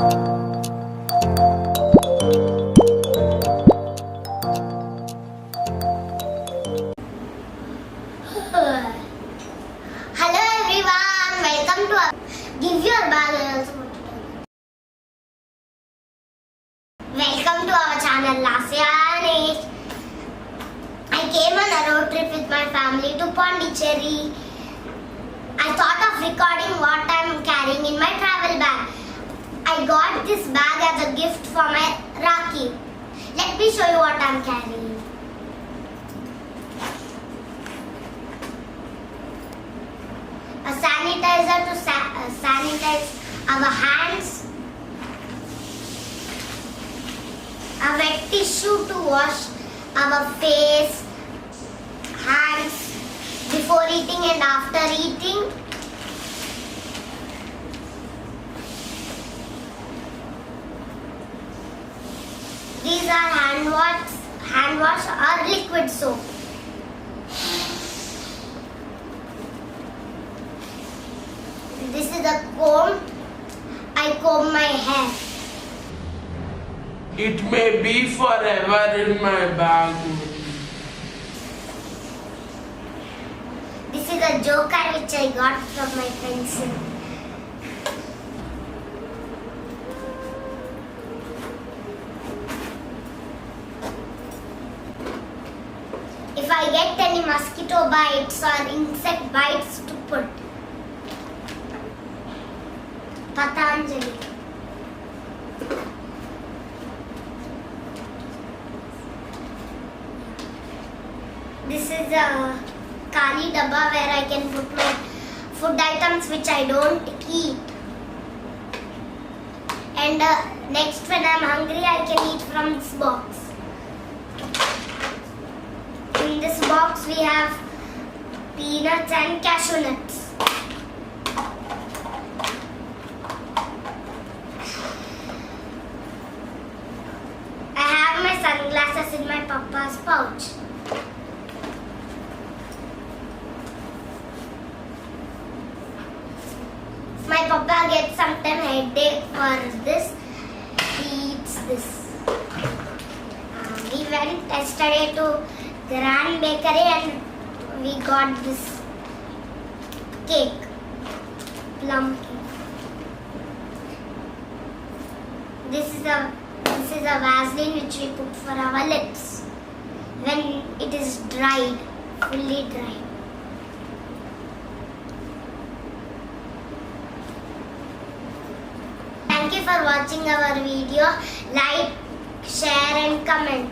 Hello everyone, welcome to Give Your Bag and also welcome to our channel Lasya. I came on a road trip with my family to Pondicherry. I thought of recording what I am carrying in my travel bag. I got this bag as a gift for my Rakhi. Let me show you what I am carrying. A sanitizer to sanitize our hands, a wet tissue to wash our face, hands before eating and after eating, these are hand wash or liquid soap. This is a comb. I comb my hair. It may be forever in my bag. This is a joker which I got from my pencil. If I get any mosquito bites or insect bites to put. Patanjali. This is a Kali dabba where I can put my food items which I don't eat. And next when I am hungry I can eat from this box. In this box we have peanuts and cashew nuts. I have my sunglasses in my papa's pouch. My papa gets sometimes headache for this. He eats this. We went yesterday to Grand Bakery and we got this cake, plum cake. This is a Vaseline which we put for our lips when it is dried, fully dried. Thank you for watching our video. Like, share and comment.